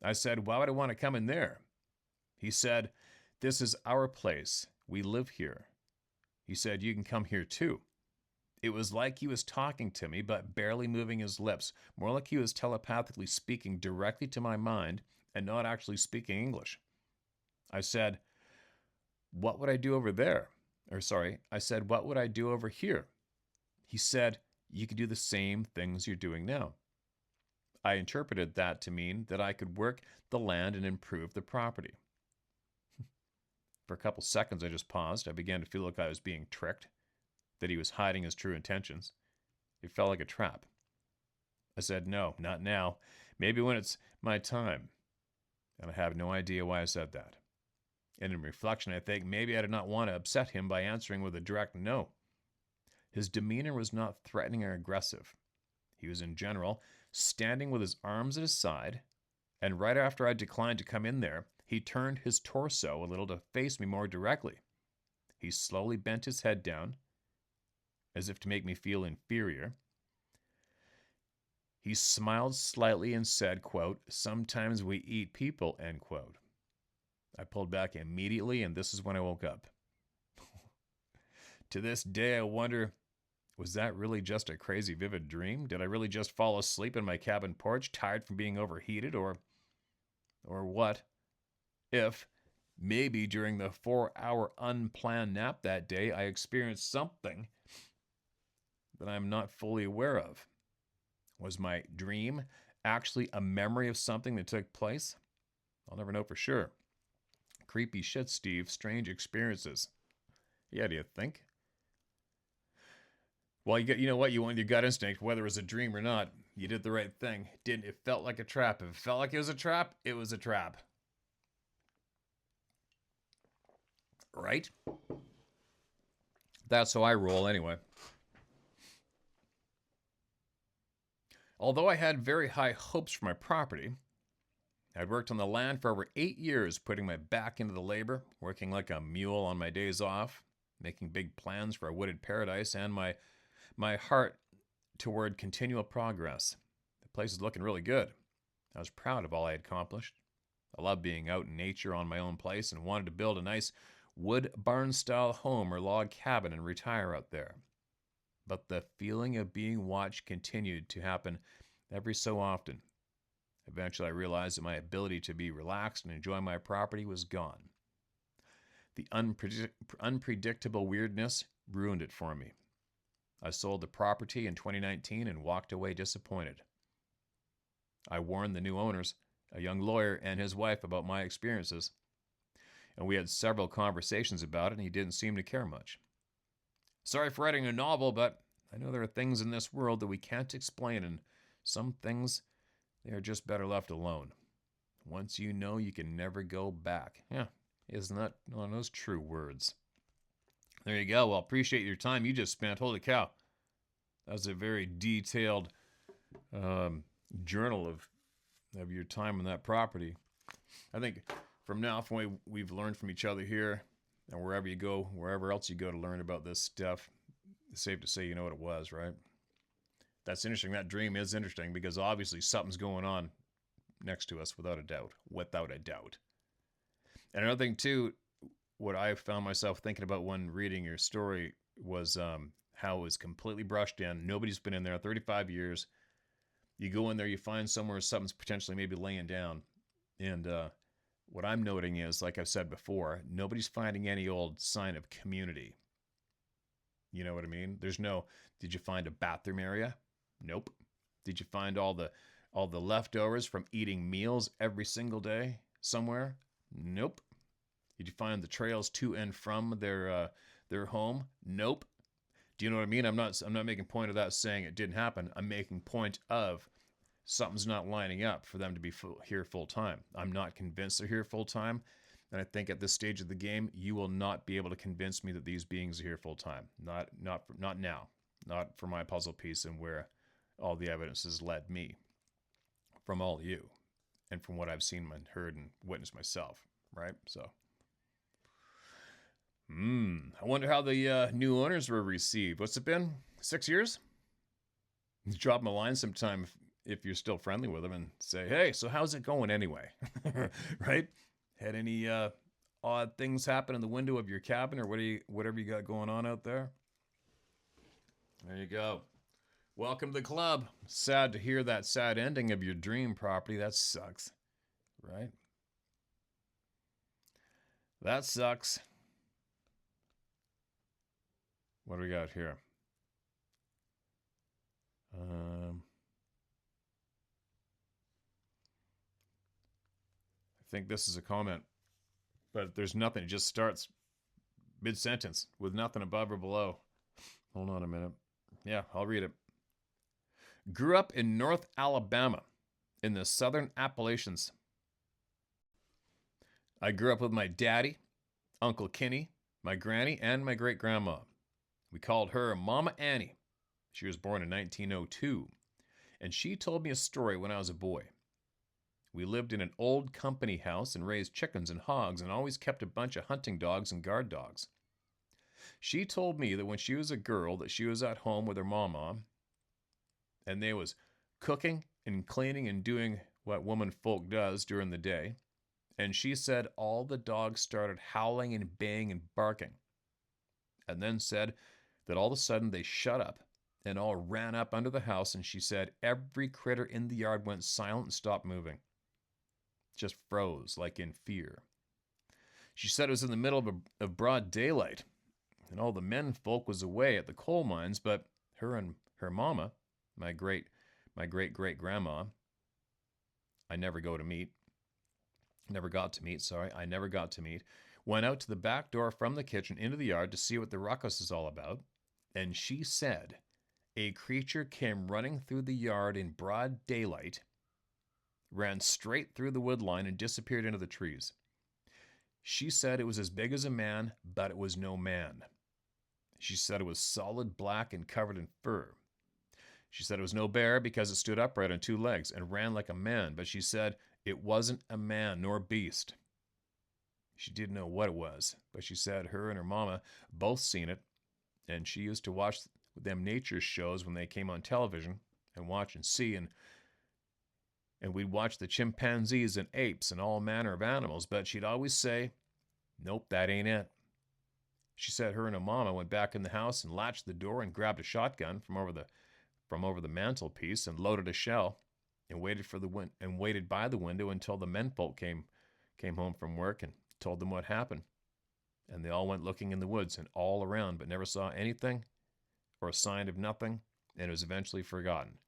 I said, "Why would I want to come in there?" He said, "This is our place. We live here." He said, "You can come here too." It was like he was talking to me, but barely moving his lips, more like he was telepathically speaking directly to my mind and not actually speaking English. I said, "What would I do over there?" I said, "What would I do over here?" He said, "You could do the same things you're doing now." I interpreted that to mean that I could work the land and improve the property. For a couple seconds, I just paused. I began to feel like I was being tricked, that he was hiding his true intentions. It felt like a trap. I said, "No, not now. Maybe when it's my time." And I have no idea why I said that. And in reflection, I think maybe I did not want to upset him by answering with a direct no. His demeanor was not threatening or aggressive. He was, in general, standing with his arms at his side, and right after I declined to come in there, he turned his torso a little to face me more directly. He slowly bent his head down, as if to make me feel inferior. He smiled slightly and said, quote, "Sometimes we eat people," end quote. I pulled back immediately, and this is when I woke up. To this day, I wonder, was that really just a crazy, vivid dream? Did I really just fall asleep in my cabin porch, tired from being overheated, or what if maybe during the 4-hour unplanned nap that day, I experienced something that I'm not fully aware of? Was my dream actually a memory of something that took place? I'll never know for sure. Creepy shit, Steve. Strange experiences. Yeah, do you think? Well, you know what? You went with your gut instinct, whether it was a dream or not. You did the right thing. It felt like a trap. If it felt like it was a trap, it was a trap. Right? That's how I roll anyway. Although I had very high hopes for my property, I'd worked on the land for over 8 years, putting my back into the labor, working like a mule on my days off, making big plans for a wooded paradise, and my heart toward continual progress. The place is looking really good. I was proud of all I had accomplished. I loved being out in nature on my own place and wanted to build a nice wood barn-style home or log cabin and retire out there. But the feeling of being watched continued to happen every so often. Eventually, I realized that my ability to be relaxed and enjoy my property was gone. The unpredictable weirdness ruined it for me. I sold the property in 2019 and walked away disappointed. I warned the new owners, a young lawyer and his wife, about my experiences, and we had several conversations about it, and he didn't seem to care much. Sorry for writing a novel, but I know there are things in this world that we can't explain, and some things, they are just better left alone. Once you know, you can never go back. Yeah, isn't that one of those true words? There you go. Well, appreciate your time you just spent. Holy cow. That was a very detailed journal of your time on that property. I think from now, from what we've learned from each other here, and wherever you go, wherever else you go to learn about this stuff, it's safe to say you know what it was, right? That's interesting. That dream is interesting because obviously something's going on next to us without a doubt. Without a doubt. And another thing too, what I found myself thinking about when reading your story was how it was completely brushed in. Nobody's been in there 35 years. You go in there, you find somewhere something's potentially maybe laying down. And what I'm noting is, like I've said before, nobody's finding any old sign of community. You know what I mean? There's no, did you find a bathroom area? Nope. Did you find all the leftovers from eating meals every single day somewhere? Nope. Did you find the trails to and from their home? Nope. Do you know what I mean? I'm not making point of that saying it didn't happen. I'm making point of something's not lining up for them to be here full time. I'm not convinced they're here full time. And I think at this stage of the game, you will not be able to convince me that these beings are here full time. Not now. Not for my puzzle piece and where all the evidence has led me from all of you and from what I've seen and heard and witnessed myself, right? So, I wonder how the new owners were received. What's it been? 6 years? Drop them a line sometime if you're still friendly with them and say, hey, so how's it going anyway? Right? Had any odd things happen in the window of your cabin or whatever you got going on out there? There you go. Welcome to the club. Sad to hear that sad ending of your dream property. That sucks. Right? That sucks. What do we got here? I think this is a comment, but there's nothing. It just starts mid-sentence with nothing above or below. Hold on a minute. Yeah, I'll read it. Grew up in North Alabama in the Southern Appalachians. I grew up with my daddy, Uncle Kenny, my granny, and my great-grandma. We called her Mama Annie. She was born in 1902, and she told me a story when I was a boy. We lived in an old company house and raised chickens and hogs and always kept a bunch of hunting dogs and guard dogs. She told me that when she was a girl that she was at home with her mama and they was cooking and cleaning and doing what woman folk does during the day. And she said all the dogs started howling and baying and barking. And then said that all of a sudden they shut up and all ran up under the house. And she said every critter in the yard went silent and stopped moving. Just froze like in fear. She said it was in the middle of broad daylight. And all the men folk was away at the coal mines, but her and her mama, my great great grandma, I never got to meet, went out to the back door from the kitchen into the yard to see what the ruckus is all about. And she said a creature came running through the yard in broad daylight, ran straight through the wood line and disappeared into the trees. She said it was as big as a man, but it was no man. She said it was solid black and covered in fur. She said it was no bear because it stood upright on two legs and ran like a man, but she said it wasn't a man nor beast. She didn't know what it was, but she said her and her mama both seen it, and she used to watch them nature shows when they came on television and watch and see, and we'd watch the chimpanzees and apes and all manner of animals, but she'd always say, nope, that ain't it. She said her and her mama went back in the house and latched the door and grabbed a shotgun from over the mantelpiece and loaded a shell and waited by the window until the menfolk came home from work and told them what happened. And they all went looking in the woods and all around, but never saw anything or a sign of nothing, and it was eventually forgotten.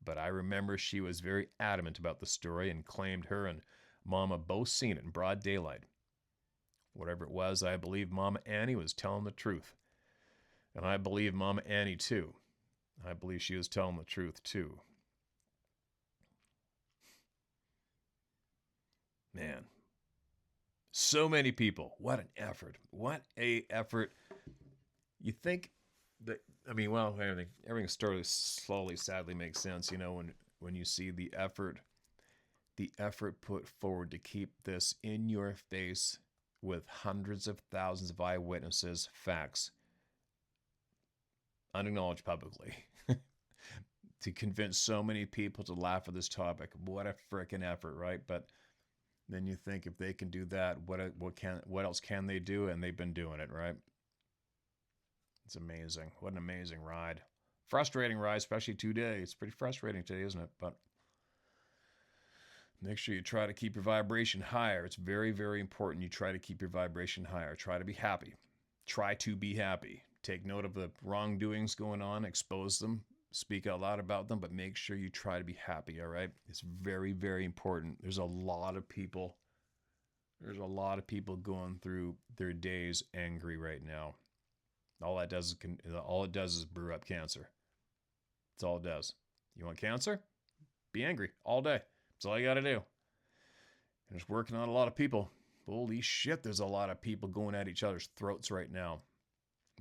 But I remember she was very adamant about the story and claimed her and Mama both seen it in broad daylight. Whatever it was, I believe Mama Annie was telling the truth. And I believe Mama Annie too. I believe she was telling the truth too. Man. So many people. What an effort. What a effort. You think that, everything slowly, sadly makes sense, when you see the effort put forward to keep this in your face with hundreds of thousands of eyewitnesses, facts, unacknowledged publicly, to convince so many people to laugh at this topic. What a freaking effort, right? But then you think if they can do that, what else can they do? And they've been doing it, right? It's amazing. What an amazing ride. Frustrating ride, especially today. It's pretty frustrating today, isn't it? But make sure you try to keep your vibration higher. It's very, very important you try to keep your vibration higher. Try to be happy. Try to be happy. Take note of the wrongdoings going on. Expose them. Speak out loud about them. But make sure you try to be happy, all right? It's very, very important. There's a lot of people going through their days angry right now. All it does is brew up cancer. That's all it does. You want cancer? Be angry all day. That's all you got to do. And it's working on a lot of people. Holy shit, there's a lot of people going at each other's throats right now.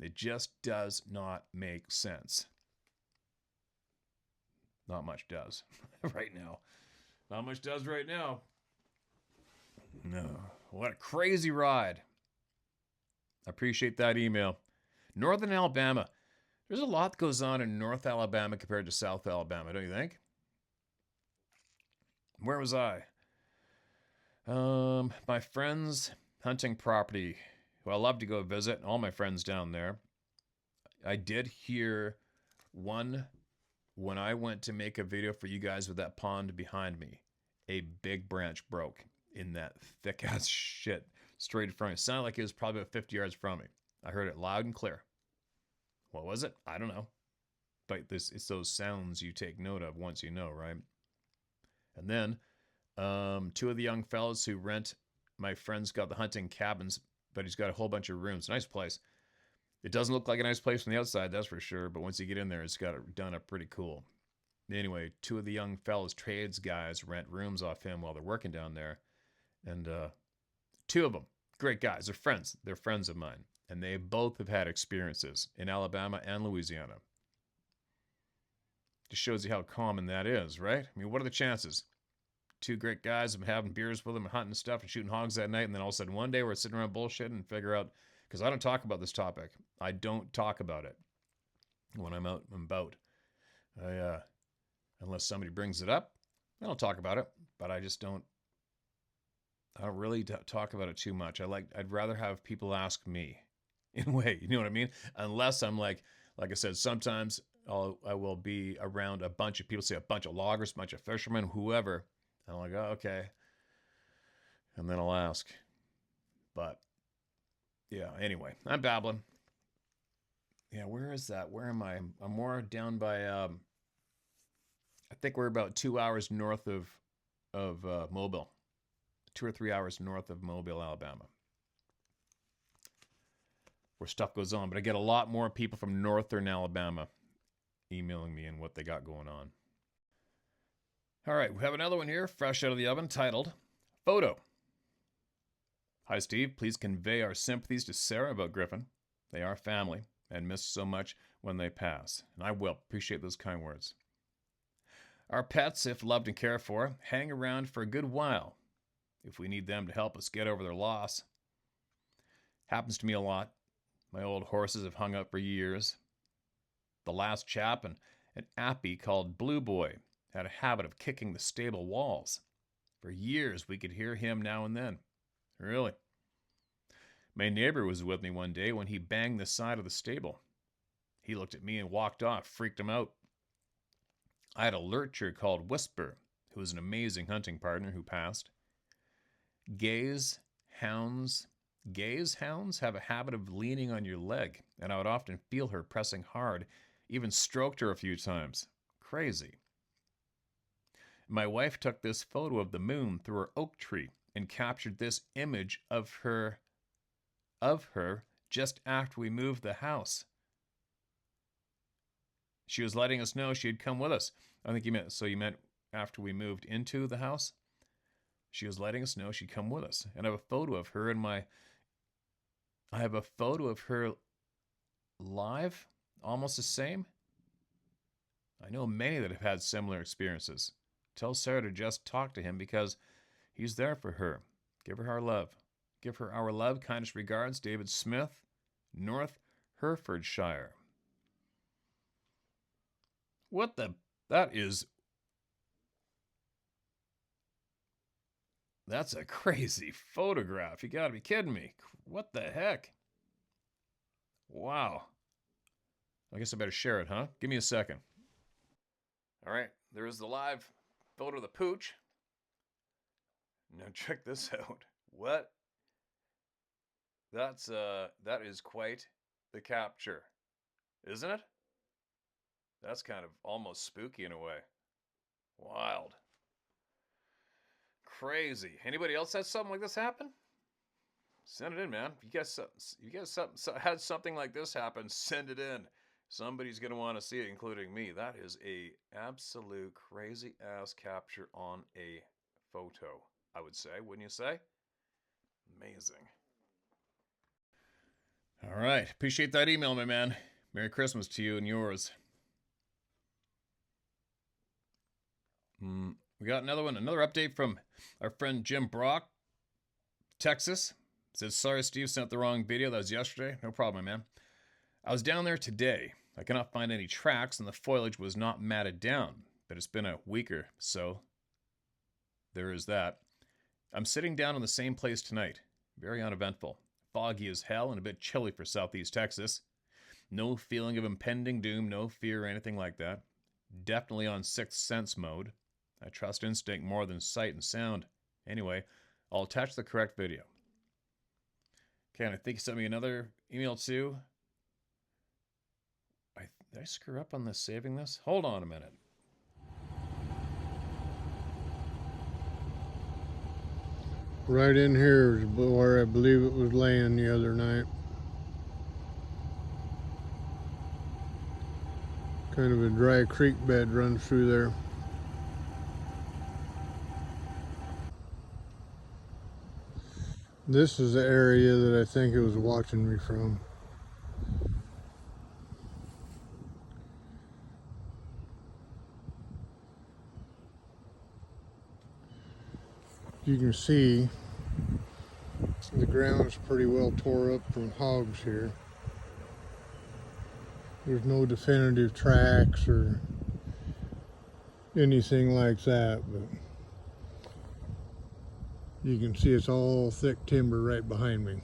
It just does not make sense. Not much does right now. Not much does right now. No. What a crazy ride. I appreciate that email. Northern Alabama. There's a lot that goes on in North Alabama compared to South Alabama, don't you think? Where was I? My friend's hunting property, who I love to go visit, all my friends down there. I did hear one when I went to make a video for you guys with that pond behind me. A big branch broke in that thick ass shit straight in front of me. It sounded like it was probably about 50 yards from me. I heard it loud and clear. What was it? I don't know. But it's those sounds you take note of once you know, right? And then two of the young fellas who rent, my friend's got the hunting cabins, but he's got a whole bunch of rooms. Nice place. It doesn't look like a nice place from the outside, that's for sure. But once you get in there, it's got it done up pretty cool. Anyway, two of the young fellas, trades guys, rent rooms off him while they're working down there. And Two of them, great guys. They're friends. They're friends of mine. And they both have had experiences in Alabama and Louisiana. Just shows you how common that is, right? I mean, what are the chances? Two great guys have been having beers with them and hunting stuff and shooting hogs that night, and then all of a sudden one day we're sitting around bullshitting and figure out, because I don't talk about this topic. I don't talk about it when I'm out and about. Unless somebody brings it up, I don't talk about it, but I don't really talk about it too much. I'd rather have people ask me in a way, you know what I mean? Unless I'm like I said, sometimes I will be around a bunch of people, say a bunch of loggers, a bunch of fishermen, whoever. I'm like, oh, okay. And then I'll ask. But yeah, anyway, I'm babbling. Yeah, where is that? Where am I? I'm more down by, I think we're about 2 hours north of Mobile. 2 or 3 hours north of Mobile, Alabama, where stuff goes on. But I get a lot more people from northern Alabama emailing me and what they got going on. All right, we have another one here, fresh out of the oven, titled Photo. Hi, Steve. Please convey our sympathies to Sarah about Griffin. They are family and miss so much when they pass. And I will appreciate those kind words. Our pets, if loved and cared for, hang around for a good while if we need them to help us get over their loss. Happens to me a lot. My old horses have hung up for years. The last chap, an appy called Blue Boy, had a habit of kicking the stable walls. For years we could hear him now and then. Really. My neighbor was with me one day when he banged the side of the stable. He looked at me and walked off, freaked him out. I had a lurcher called Whisper, who was an amazing hunting partner who passed. Gaze hounds have a habit of leaning on your leg, and I would often feel her pressing hard, even stroked her a few times. Crazy. My wife took this photo of the moon through her oak tree and captured this image of her just after we moved the house. She was letting us know she had come with us. I think you meant after we moved into the house? She was letting us know she'd come with us. And I have a photo of her live, almost the same. I know many that have had similar experiences. Tell Sarah to just talk to him because he's there for her. Give her our love. Give her our love. Kindest regards, David Smith, North Herefordshire. That's a crazy photograph. You gotta be kidding me. What the heck? Wow. I guess I better share it, huh? Give me a second. All right, there's the live photo of the pooch. Now check this out. What? That is quite the capture, isn't it? That's kind of almost spooky in a way. Wild. Crazy. Anybody else had something like this happen? Send it in, man. If you guys had something like this happen, send it in. Somebody's going to want to see it, including me. That is a absolute crazy ass capture on a photo, I would say. Wouldn't you say? Amazing. All right. Appreciate that email, my man. Merry Christmas to you and yours. We got another one. Another update from our friend Jim Brock, Texas. Says, sorry, Steve sent the wrong video. That was yesterday. No problem, man. I was down there today. I cannot find any tracks, and the foliage was not matted down. But it's been a week or so. There is that. I'm sitting down in the same place tonight. Very uneventful. Foggy as hell and a bit chilly for southeast Texas. No feeling of impending doom, no fear or anything like that. Definitely on sixth sense mode. I trust instinct more than sight and sound. Anyway, I'll attach the correct video. Okay, and I think he sent me another email too. Did I screw up on this, saving this? Hold on a minute. Right in here is where I believe it was laying the other night. Kind of a dry creek bed runs through there. This is the area that I think it was watching me from. You can see the ground's pretty well tore up from hogs here. There's no definitive tracks or anything like that, but you can see it's all thick timber right behind me.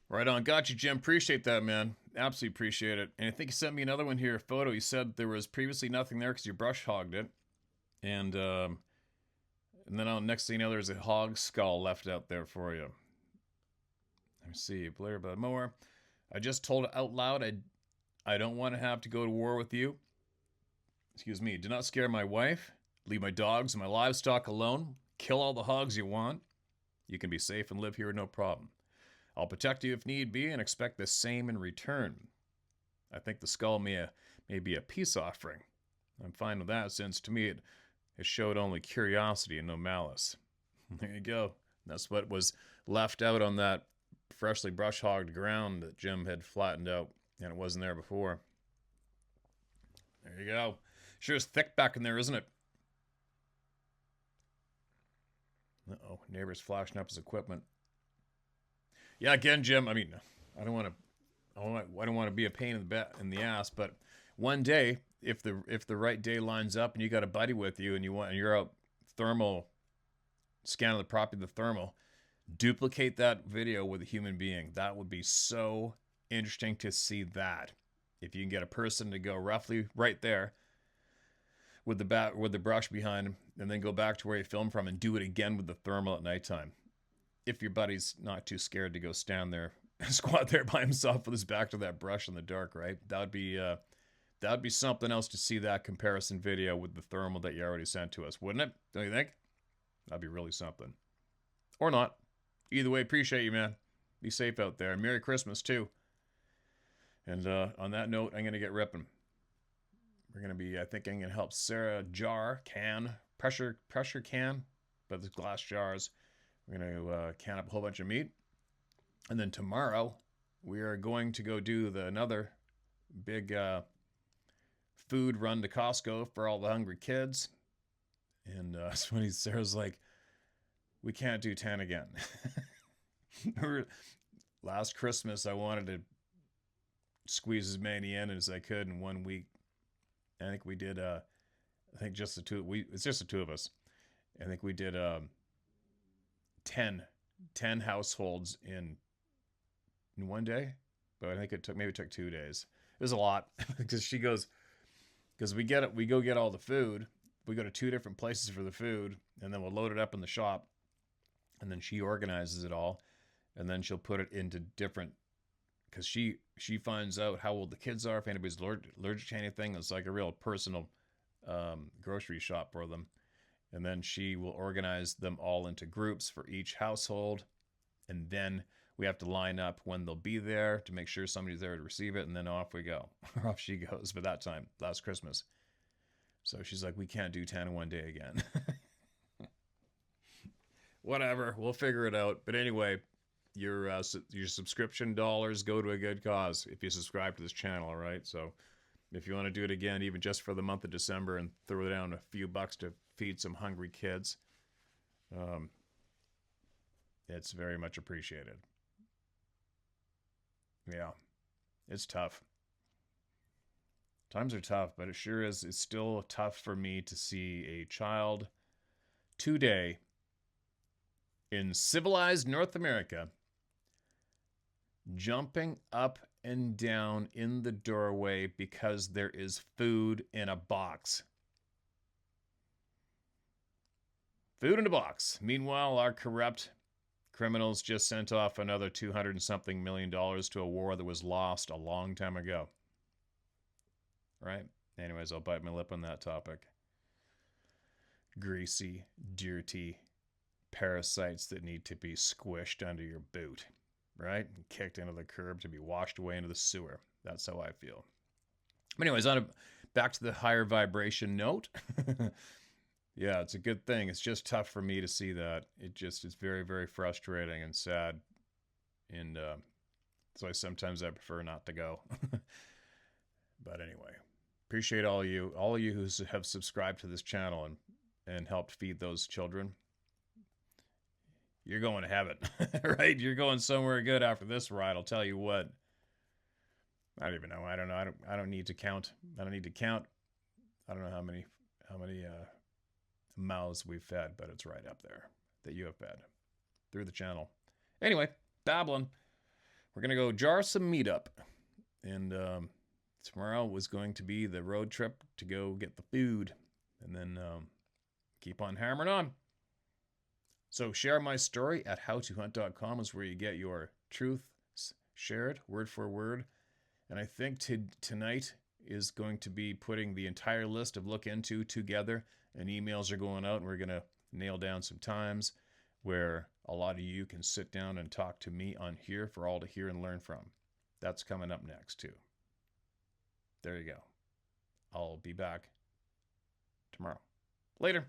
Right on. Got you, Jim. Appreciate that, man. Absolutely appreciate it. And I think you sent me another one here, a photo. You said there was previously nothing there because you brush hogged it. And then on next thing you know, there's a hog skull left out there for you. Let me see. Blair about more. I just told it out loud I don't want to have to go to war with you. Excuse me. Do not scare my wife. Leave my dogs and my livestock alone. Kill all the hogs you want. You can be safe and live here, no problem. I'll protect you if need be and expect the same in return. I think the skull may be a peace offering. I'm fine with that since to me it showed only curiosity and no malice. There you go. That's what was left out on that freshly brush hogged ground that Jim had flattened out, and it wasn't there before. There you go. Sure is thick back in there, isn't it? Uh-oh, neighbor's flashing up his equipment. Yeah, again, Jim. I mean, I don't want to be a pain in the ass, but one day, if the right day lines up and you got a buddy with you and you're out thermal scanning the property of the thermal, duplicate that video with a human being. That would be so interesting to see that. If you can get a person to go roughly right there with the brush behind him, and then go back to where you filmed from and do it again with the thermal at nighttime. If your buddy's not too scared to go stand there, squat there by himself with his back to that brush in the dark, right? That would be something else to see that comparison video with the thermal that you already sent to us, wouldn't it? Don't you think? That'd be really something. Or not. Either way, appreciate you, man. Be safe out there. And Merry Christmas, too. And on that note, I'm going to get ripping. We're going to be, I think I'm going to help Sarah pressure can, but the glass jars. We're going to can up a whole bunch of meat. And then tomorrow, we are going to go do another big food run to Costco for all the hungry kids. And it's funny, Sarah's like, we can't do 10 again. Last Christmas, I wanted to squeeze as many in as I could in 1 week. I think we did, it's just the two of us. I think we did 10 households in one day, but I think it took 2 days. It was a lot because we go get all the food. We go to 2 different places for the food, and then we'll load it up in the shop, and then she organizes it all, and then she'll put it into different, because she finds out how old the kids are, if anybody's allergic to anything. It's like a real personal grocery shop for them. And then she will organize them all into groups for each household. And then we have to line up when they'll be there to make sure somebody's there to receive it. And then off we go. Off she goes. But that time, last Christmas. So she's like, we can't do 10 in 1 day again. Whatever. We'll figure it out. But anyway, your subscription dollars go to a good cause if you subscribe to this channel, all right? So if you want to do it again, even just for the month of December, and throw down a few bucks to feed some hungry kids, it's very much appreciated. Yeah, it's tough. Times are tough, but it's still tough for me to see a child today in civilized North America jumping up and down in the doorway because there is food in a box. Food in a box. Meanwhile, our corrupt criminals just sent off another $200 and something million to a war that was lost a long time ago. Right? Anyways, I'll bite my lip on that topic. Greasy, dirty parasites that need to be squished under your boot. Right? And kicked into the curb to be washed away into the sewer. That's how I feel. But anyways, back to the higher vibration note. Yeah, it's a good thing. It's just tough for me to see that. It just is very, very frustrating and sad. And so sometimes I prefer not to go. But anyway, appreciate all of you who have subscribed to this channel and helped feed those children. You're going to heaven, right? You're going somewhere good after this ride. I'll tell you what. I don't even know. I don't know. I don't need to count. I don't need to count. I don't know how many mouths we've fed, but it's right up there that you have fed through the channel. Anyway, babbling. We're gonna go jar some meat up, and tomorrow was going to be the road trip to go get the food, and then keep on hammering on. So share my story at howtohunt.com is where you get your truths shared word for word. And I think tonight is going to be putting the entire list of look into together, and emails are going out, and we're going to nail down some times where a lot of you can sit down and talk to me on here for all to hear and learn from. That's coming up next too. There you go. I'll be back tomorrow. Later.